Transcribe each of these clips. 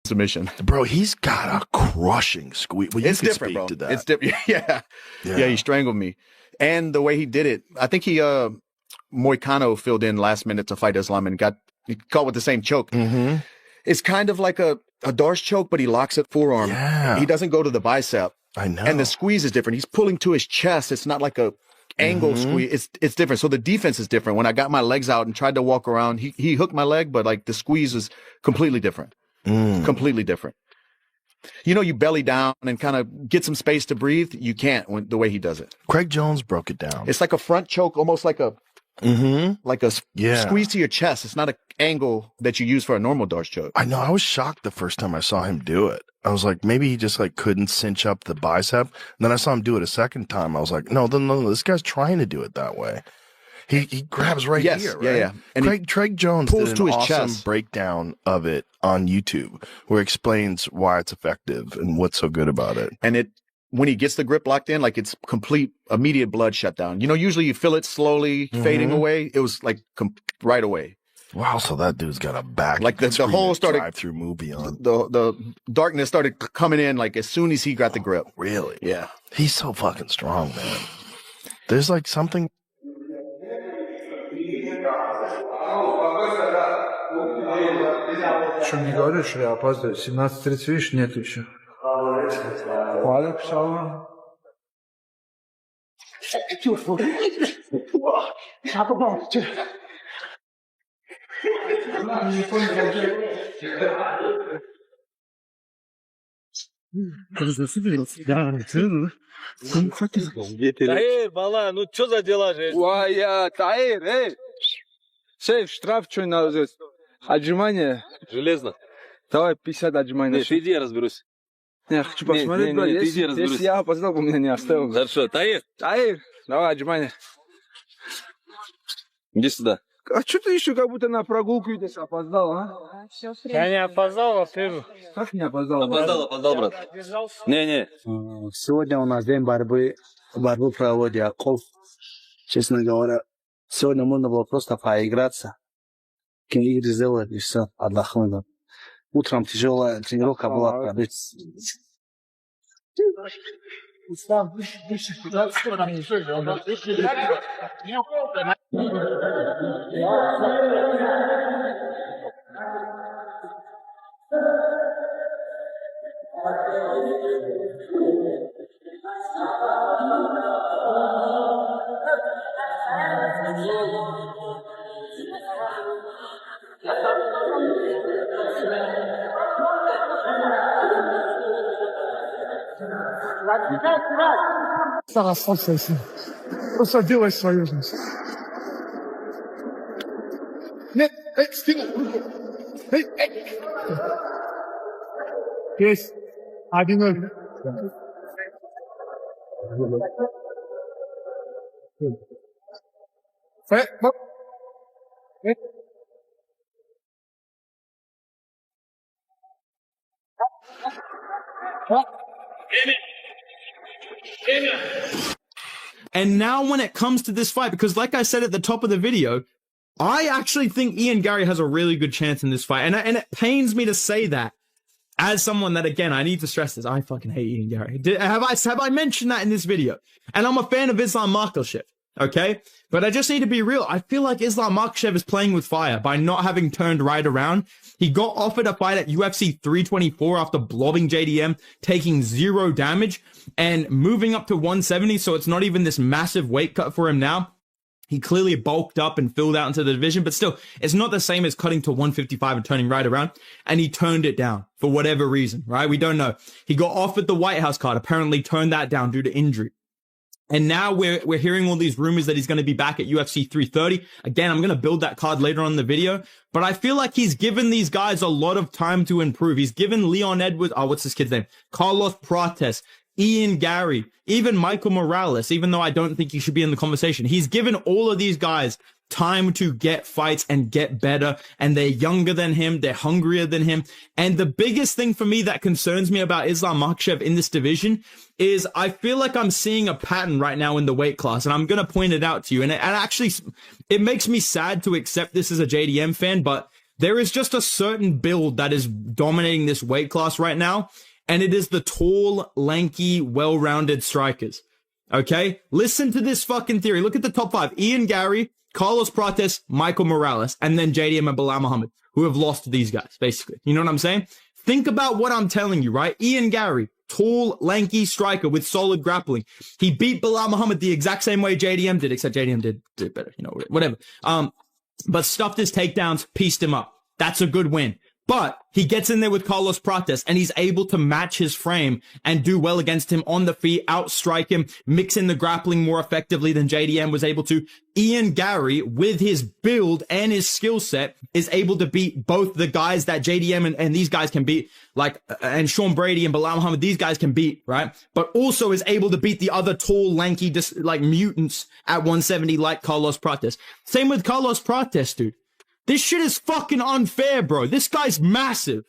submission. Bro, he's got a crushing squeeze. Well, it's different, bro. To that. It's different. Yeah, he strangled me. And the way he did it, I think he Moicano filled in last minute to fight Islam and he caught with the same choke. Mm-hmm. It's kind of like a Darce choke, but he locks it forearm. Yeah. He doesn't go to the bicep. I know. And the squeeze is different. He's pulling to his chest. It's not like a angle squeeze. It's different. So the defense is different. When I got my legs out and tried to walk around, he hooked my leg, but like the squeeze is completely different. Completely different. You know, you belly down and kind of get some space to breathe. You can't the way he does it. Craig Jones broke it down. It's like a front choke, almost like a squeeze to your chest. It's not an angle that you use for a normal Darce choke. I know. I was shocked the first time I saw him do it. I was like, maybe he just like couldn't cinch up the bicep. And then I saw him do it a second time. I was like, no, this guy's trying to do it that way. He grabs right here, right? Yeah. And Craig Jones pulls did to an his awesome chest. breakdown of it on YouTube where it explains why it's effective and what's so good about it. And when he gets the grip locked in, like it's complete, immediate blood shutdown. You know, usually you feel it slowly fading away. It was like right away. Wow, so that dude's got a back. Like the whole started drive-through movie on. The darkness started coming in like as soon as he got the grip. Really? Yeah. He's so fucking strong, man. There's like something. Что не говоришь, что я опаздываю? 17:30, видишь, нет еще. Валик, шалом. Таир, Бала, ну что за дела же? Уая, Таир, эй! Шеф, штраф что надо? Отжимание. Железно. Давай 50 отжиманий. Нет, иди, я разберусь. Я хочу посмотреть, брат, если я опоздал, бы меня не оставил. Хорошо, Таир. Таир, давай отжимание. Иди сюда. А что ты еще как будто на прогулку идешь, опоздал, а? Я не опоздал, а ты... Как не опоздал? Опоздал, брат. Не. Сегодня у нас день борьбу проводит Яков. Честно говоря, сегодня можно было просто поиграться. Игры сделать и все, отдохнуть. Утром тяжелая тренировка была. Расслабься. Просто делай свою жизнь. Нет, стену. Есть. 1-0. And now when it comes to this fight, because like I said at the top of the video, I actually think Ian Garry has a really good chance in this fight. And it pains me to say that as someone that, again, I need to stress this. I fucking hate Ian Garry. Have I mentioned that in this video? And I'm a fan of Islam Makhachev, okay? But I just need to be real. I feel like Islam Makhachev is playing with fire by not having turned right around. He got offered a fight at UFC 324 after blobbing JDM, taking 0 damage, and moving up to 170, so it's not even this massive weight cut for him now. He clearly bulked up and filled out into the division, but still, it's not the same as cutting to 155 and turning right around. And he turned it down for whatever reason, right? We don't know. He got offered the White House card, apparently turned that down due to injury. And now we're hearing all these rumors that he's going to be back at UFC 330. Again, I'm going to build that card later on in the video, but I feel like he's given these guys a lot of time to improve. He's given Leon Edwards, what's this kid's name? Carlos Prates, Ian Garry, even Michael Morales, even though I don't think he should be in the conversation. He's given all of these guys time to get fights and get better, and they're younger than him, they're hungrier than him. And the biggest thing for me that concerns me about Islam Makhachev in this division is I feel like I'm seeing a pattern right now in the weight class, and I'm going to point it out to you. And actually, it makes me sad to accept this as a JDM fan, but There is just a certain build that is dominating this weight class right now, and it is the tall, lanky, well-rounded strikers. Okay? Listen to this fucking theory. Look at the top 5. Ian Gary, Carlos Prates, Michael Morales, and then JDM and Bilal Muhammad, who have lost to these guys, basically. You know what I'm saying? Think about what I'm telling you, right? Ian Gary, tall, lanky striker with solid grappling. He beat Bilal Muhammad the exact same way JDM did, except JDM did better, you know, whatever. But stuffed his takedowns, pieced him up. That's a good win. But he gets in there with Carlos Prates and he's able to match his frame and do well against him on the feet, outstrike him, mix in the grappling more effectively than JDM was able to. Ian Gary, with his build and his skill set, is able to beat both the guys that JDM and these guys can beat, like, and Sean Brady and Bilal Muhammad, these guys can beat, right? But also is able to beat the other tall, lanky, like mutants at 170 like Carlos Prates. Same with Carlos Prates, dude. This shit is fucking unfair, bro. This guy's massive.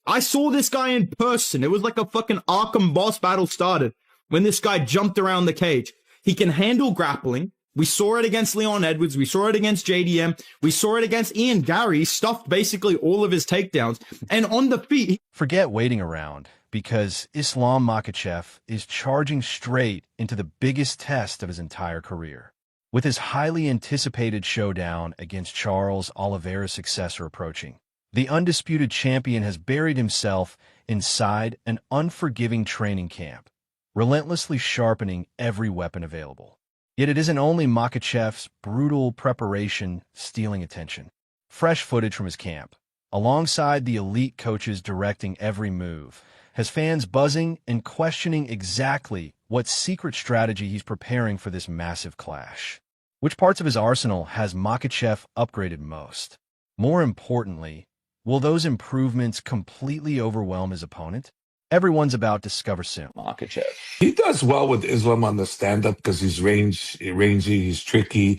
I saw this guy in person. It was like a fucking Arkham boss battle started when this guy jumped around the cage. He can handle grappling. We saw it against Leon Edwards. We saw it against JDM. We saw it against Ian Gary. He stuffed basically all of his takedowns. And on the feet... Forget waiting around, because Islam Makhachev is charging straight into the biggest test of his entire career. With his highly anticipated showdown against Charles Oliveira's successor approaching, the undisputed champion has buried himself inside an unforgiving training camp, relentlessly sharpening every weapon available. Yet it isn't only Makhachev's brutal preparation stealing attention. Fresh footage from his camp, alongside the elite coaches directing every move, has fans buzzing and questioning exactly what secret strategy he's preparing for this massive clash. Which parts of his arsenal has Makhachev upgraded most? More importantly, will those improvements completely overwhelm his opponent? Everyone's about to discover soon. Makhachev. He does well with Islam on the stand-up because he's rangy, he's tricky,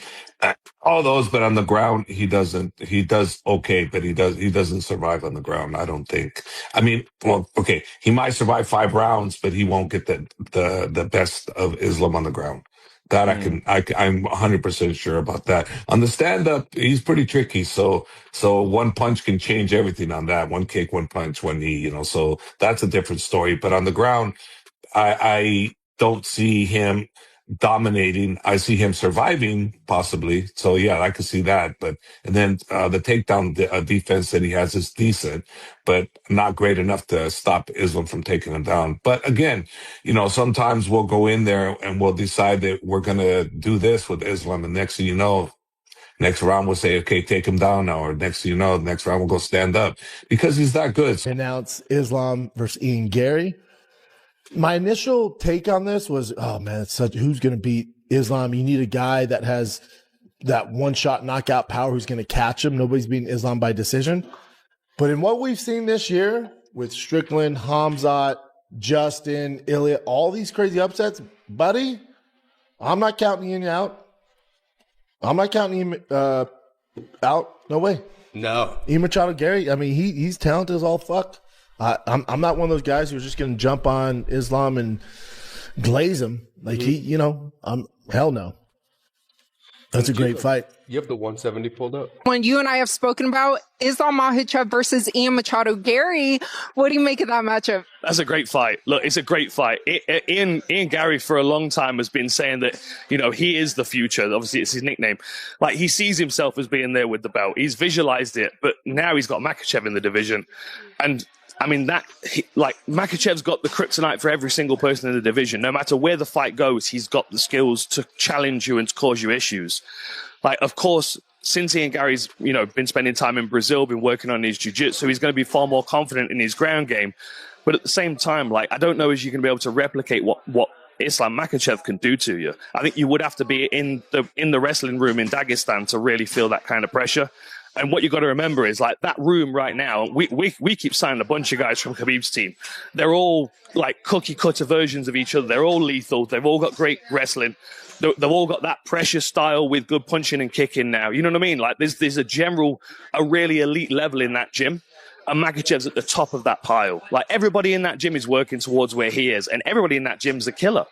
all those. But on the ground, he doesn't. He does okay, but he doesn't survive on the ground. I don't think. I mean, well, okay, he might survive 5 rounds, but he won't get the best of Islam on the ground. That I'm 100% sure about that. On the stand-up, he's pretty tricky. So one punch can change everything on that. One kick, one punch, one knee, you know, so that's a different story. But on the ground, I don't see him dominating. I see him surviving possibly. So yeah, I could see that. And then the takedown defense that he has is decent, but not great enough to stop Islam from taking him down. But again, you know, sometimes we'll go in there and we'll decide that we're going to do this with Islam. And next thing you know, next round we'll say, okay, take him down now. Or next thing you know, next round we'll go stand up because he's that good. Announce Islam versus Ian Gary. My initial take on this was, oh man, who's going to beat Islam? You need a guy that has that one-shot knockout power who's going to catch him. Nobody's beating Islam by decision. But in what we've seen this year with Strickland, Hamzat, Justin, Ilya, all these crazy upsets, buddy, I'm not counting Ian out. I'm not counting him out. No way. No. Ian Machado Gary, I mean, he's talented as all fuck. I'm not one of those guys who's just going to jump on Islam and glaze him. Like hell no. That's a great fight. You have the 170 pulled up. When you and I have spoken about Islam Makhachev versus Ian Machado Gary, what do you make of that matchup? That's a great fight. Look, it's a great fight. Ian Gary for a long time has been saying that, you know, he is the future. Obviously, it's his nickname. Like, he sees himself as being there with the belt. He's visualized it, but now he's got Makhachev in the division. And I mean, Makhachev's got the kryptonite for every single person in the division. No matter where the fight goes, he's got the skills to challenge you and to cause you issues. Like, of course, since Ian Gary's, you know, been spending time in Brazil, been working on his jiu-jitsu, he's going to be far more confident in his ground game. But at the same time, like, I don't know if you're going to be able to replicate what Islam Makhachev can do to you. I think you would have to be in the wrestling room in Dagestan to really feel that kind of pressure. And what you got to remember is, like, that room right now, we keep signing a bunch of guys from Khabib's team. They're all like cookie cutter versions of each other. They're all lethal. They've all got great wrestling. They've all got that pressure style with good punching and kicking now. You know what I mean? Like, there's a really elite level in that gym. and Makhachev's at the top of that pile. Like, everybody in that gym is working towards where he is, and everybody in that gym's a killer.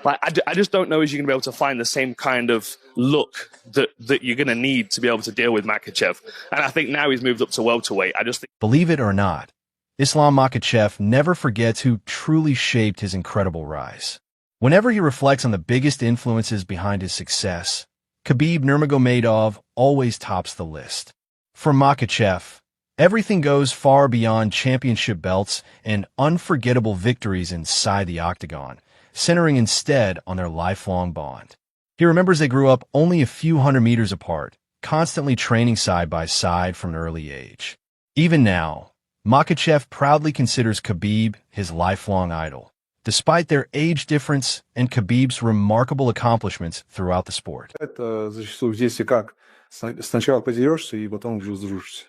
Like, I just don't know if you're going to be able to find the same kind of look that you're going to need to be able to deal with Makhachev. And I think now he's moved up to welterweight. I just think... Believe it or not, Islam Makhachev never forgets who truly shaped his incredible rise. Whenever he reflects on the biggest influences behind his success, Khabib Nurmagomedov always tops the list. For Makhachev, everything goes far beyond championship belts and unforgettable victories inside the octagon, centering instead on their lifelong bond. He remembers they grew up only a few hundred meters apart, constantly training side by side from an early age. Even now, Makhachev proudly considers Khabib his lifelong idol, despite their age difference and Khabib's remarkable accomplishments throughout the sport. Это зачастую здесь и как. Сначала подерешься, и потом уже сдружишься.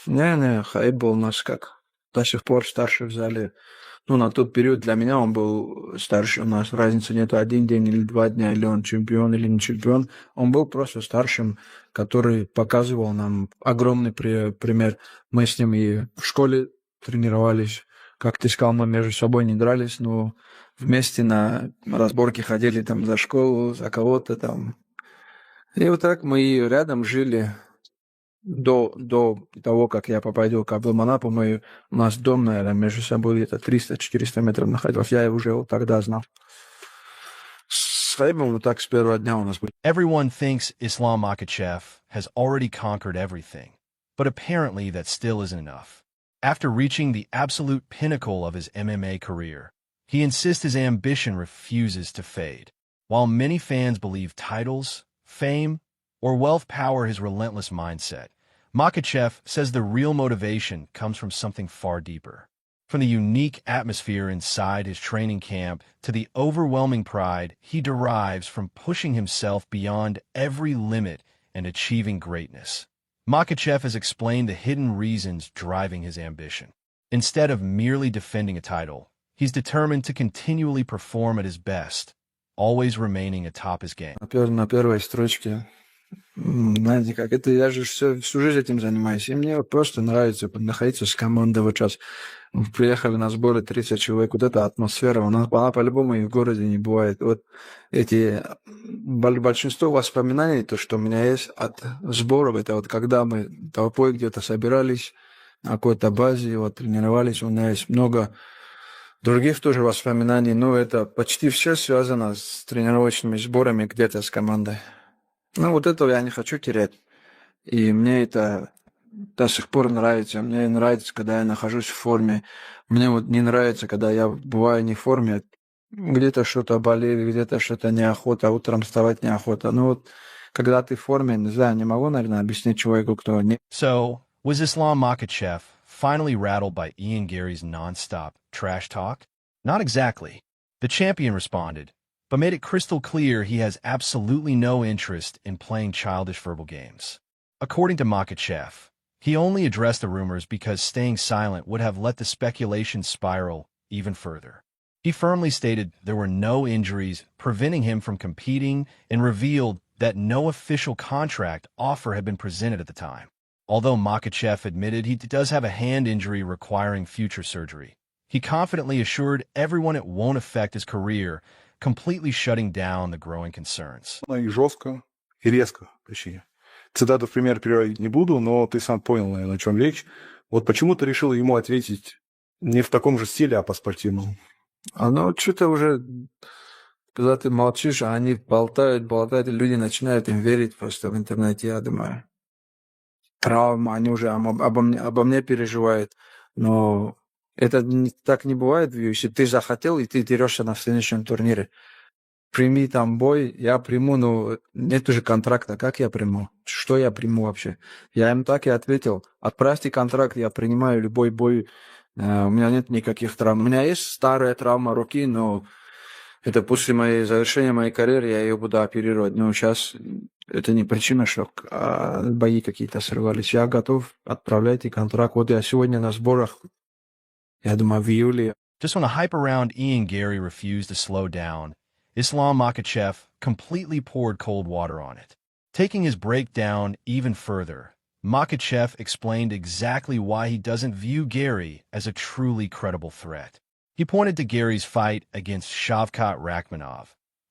Не, Хаиб был у нас как до сих пор старший в зале. Ну, на тот период для меня он был старше. У нас разницы нету 1 день или 2 дня, или он чемпион, или не чемпион. Он был просто старшим, который показывал нам огромный пример. Мы с ним и в школе тренировались. Как ты сказал, мы между собой не дрались, но вместе на разборки ходили там за школу, за кого-то там. И вот так мы рядом жили до того, как я попаду к Абдулманапу. У нас дом, наверное, между собой где-то 300-400 метров находился. Я уже его тогда знал. С Хаибом вот так с первого дня у нас были. Everyone thinks Islam Makhachev has already conquered everything, but apparently that still isn't enough. After reaching the absolute pinnacle of his MMA career, he insists his ambition refuses to fade. While many fans believe titles, fame, or wealth power his relentless mindset, Makhachev says the real motivation comes from something far deeper. From the unique atmosphere inside his training camp to the overwhelming pride he derives from pushing himself beyond every limit and achieving greatness. Makhachev has explained the hidden reasons driving his ambition. Instead of merely defending a title, he's determined to continually perform at his best, always remaining atop his game. На первой строчке. Знаете как, это я же всю жизнь этим занимаюсь. И мне просто нравится находиться с командой. Вот сейчас приехали на сборы 30 человек. Вот эта атмосфера, она по-любому и в городе не бывает. Вот эти большинство воспоминаний, то, что у меня есть от сборов, это вот когда мы толпой где-то собирались на какой-то базе, вот тренировались. У меня есть много других тоже воспоминаний, но это почти все связано с тренировочными сборами где-то с командой. Ну, вот этого я не хочу терять. И мне это до сих пор нравится. Мне нравится, когда я нахожусь в форме. Мне вот не нравится, когда я бываю не в форме. Где-то что-то болит, где-то что-то неохота, утром вставать неохота. Ну вот, когда ты в форме, не знаю, не могу, наверное, объяснить человеку, кто не... So, was Islam Makhachev finally rattled by Ian Gary's non-stop trash talk? Not exactly. The champion responded, but made it crystal clear he has absolutely no interest in playing childish verbal games. According to Makhachev, he only addressed the rumors because staying silent would have let the speculation spiral even further. He firmly stated there were no injuries preventing him from competing and revealed that no official contract offer had been presented at the time. Although Makhachev admitted he does have a hand injury requiring future surgery, he confidently assured everyone it won't affect his career, completely shutting down the growing concerns. И жестко, и резко, точнее. Цитату в пример приводить не буду, но ты сам понял, наверное, о чем речь. Вот почему ты решил ему ответить не в таком же стиле, а по-спортивному? Ну, что-то уже, когда ты молчишь, а они болтают, и люди начинают им верить просто в интернете, я думаю. Травма, они уже обо мне переживают, но... Это так не бывает в UFC. Ты захотел, и ты дерешься на следующем турнире. Прими там бой, я приму, но нет уже контракта. Как я приму? Что я приму вообще? Я им так и ответил. Отправьте контракт, я принимаю любой бой. У меня нет никаких травм. У меня есть старая травма руки, но это после завершения моей карьеры я ее буду оперировать. Но сейчас это не причина, что бои какие-то срывались. Я готов, отправляйте контракт. Вот я сегодня на сборах. Я думаю, в июле. Just when a hype around Ian Gary refused to slow down, Islam Makhachev completely poured cold water on it. Taking his breakdown even further, Makhachev explained exactly why he doesn't view Gary as a truly credible threat. He pointed to Gary's fight against Shavkat Rakhmonov,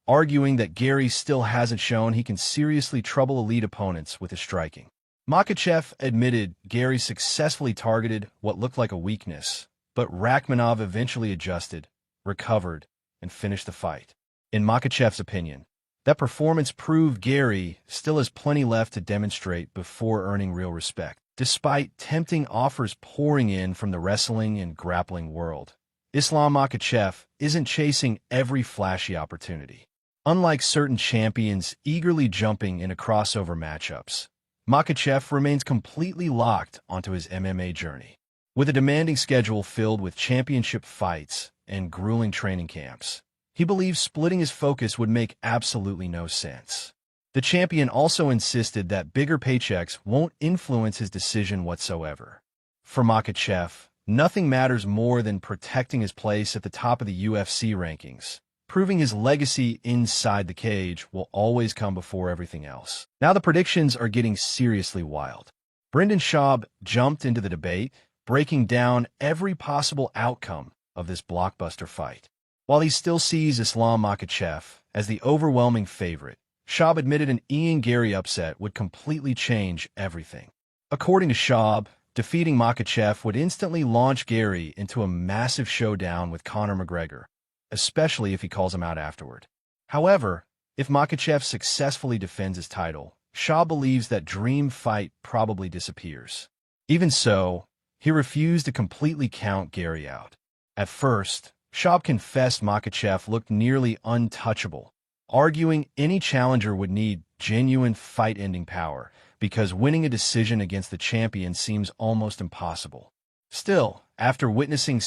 arguing that Gary still hasn't shown he can seriously trouble elite opponents with his striking. Makhachev admitted Gary successfully targeted what looked like a weakness, but Rakhmonov eventually adjusted, recovered, and finished the fight. In Makhachev's opinion, that performance proved Gary still has plenty left to demonstrate before earning real respect. Despite tempting offers pouring in from the wrestling and grappling world, Islam Makhachev isn't chasing every flashy opportunity. Unlike certain champions eagerly jumping into crossover matchups, Makhachev remains completely locked onto his MMA journey. With a demanding schedule filled with championship fights and grueling training camps, he believes splitting his focus would make absolutely no sense. The champion also insisted that bigger paychecks won't influence his decision whatsoever. For Makhachev, nothing matters more than protecting his place at the top of the UFC rankings. Proving his legacy inside the cage will always come before everything else. Now the predictions are getting seriously wild. Brendan Schaub jumped into the debate, breaking down every possible outcome of this blockbuster fight. While he still sees Islam Makhachev as the overwhelming favorite, Schaub admitted an Ian Gary upset would completely change everything. According to Schaub, defeating Makhachev would instantly launch Gary into a massive showdown with Conor McGregor, especially if he calls him out afterward. However, if Makhachev successfully defends his title, Schaub believes that dream fight probably disappears. Even so, he refused to completely count Gary out. At first, Schaub confessed Makhachev looked nearly untouchable, arguing any challenger would need genuine fight-ending power because winning a decision against the champion seems almost impossible. Still, after witnessing